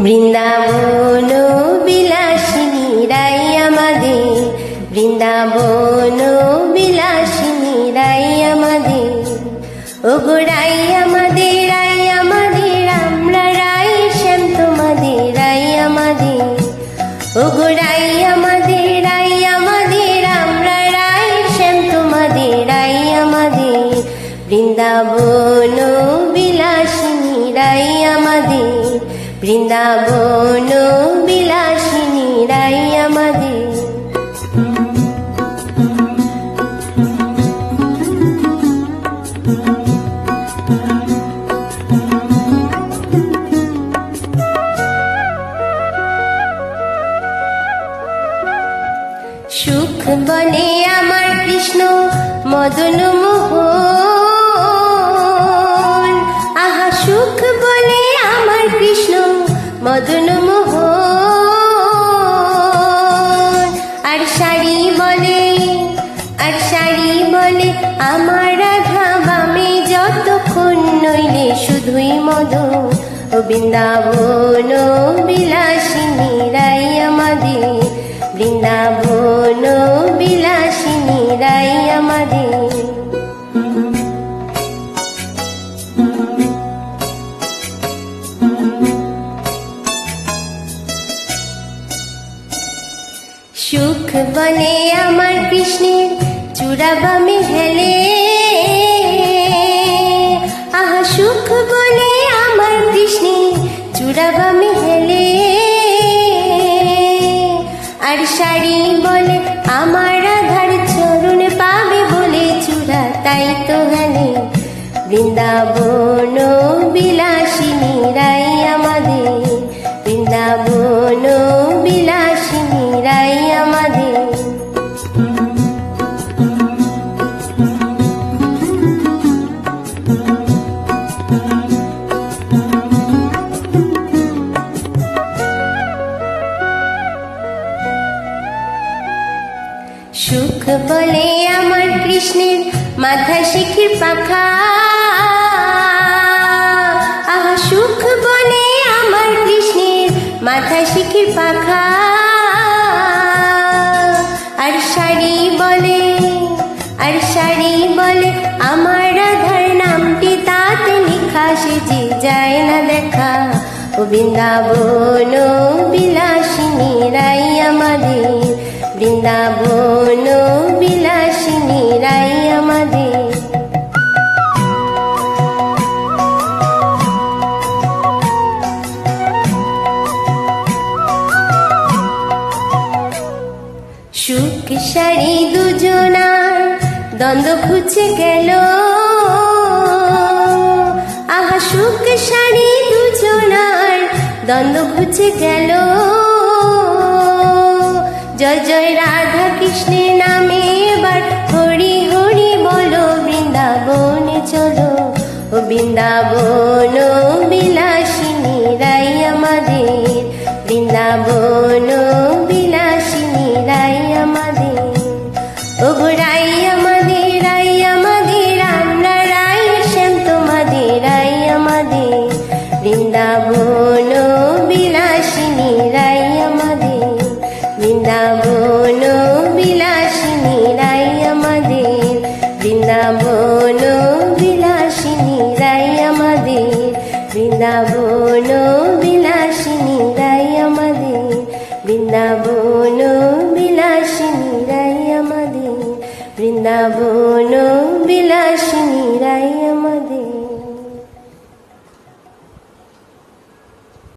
বৃন্দাবন বিলাসিনী রাই আমাদের, বৃন্দাবন বিলাসিনী রাই আমাদের। ওগো রাই আমাদের, রাই আমাদের, আমরা রাই শ্যাম তোমাদের রাই আমাদের। ওগো রাই আমাদের, রাই আমাদের, আমরা রাই শ্যাম তোমাদের রাই আমাদের। বৃন্দাবন বিলাসিনী রাই আমাদের, বৃন্দাবন বিলাসিনী রাই আমাদের। সুখ বনে আমার কৃষ্ণ মদন মোহন, আহা সুখ বলে আমার কৃষ্ণ মদন মোহন। আর শাড়ি বলে, আর শাড়ি বলে আমার রাধা বামে, যতক্ষণ নইলে শুধুই মদন। ও বৃন্দাবন বিলাসিনী রাই আমাদের, বৃন্দাবন বিলাসিনী রাই আমাদের। সুখ বনে আমার কৃষ্ণের চূড়া বামে হেলে, আহা সুখ বলে আমার কৃষ্ণের চূড়া বামে হেলে। আর শাড়ি বলে আমার রাধার চরণ পাবে বলে চূড়া তাই তো হেলে। বৃন্দাবন বিলাসিনী রাই আমাদের, বৃন্দাবন বিলাসিনী রাই আমাদের। সুখ বলে আমার কৃষ্ণের মাথা শিখির পাখা, আহা সুখ বলে আমার কৃষ্ণের মাথা শিখির পাখা। আর শাড়ি বলে, আর শাড়ি বলে আমার রাধার নামটি তাতে লেখা, সে যে যায় না দেখা। ও বৃন্দাবন বিলাসিনী রাই আমাদের, বৃন্দাবন বিলাসিনী রাই আমাদের। সুখ শাড়ি দুজনার দ্বন্দ্ব ঘুচে গেল, আহা সুখ শাড়ি দুজনার দ্বন্দ্ব ঘুচে গেল। জয় জয় রাধা কৃষ্ণের নামে এবার হরি হরি বলো, বৃন্দাবনে চলো। ও বৃন্দাবন বিলাসিনী রাই আমাদের, বৃন্দাবন বিলাসিনী রাই আমাদের। ওগো রাই আমাদের, রাই আমাদের, আমরা রাই শ্যাম তোমাদের রাই আমাদের। বৃন্দাবন বিলাসিনী রাই আমাদের, বৃন্দাবন বিলাসিনী রাই আমাদের। বৃন্দাবন বিলাসিনী রাই আমাদের, বৃন্দাবন বিলাসিনী রাই আমাদের। বৃন্দাবন বিলাসিনী রাই আমাদের, বৃন্দাবন বিলাসিনী রাই আমাদের।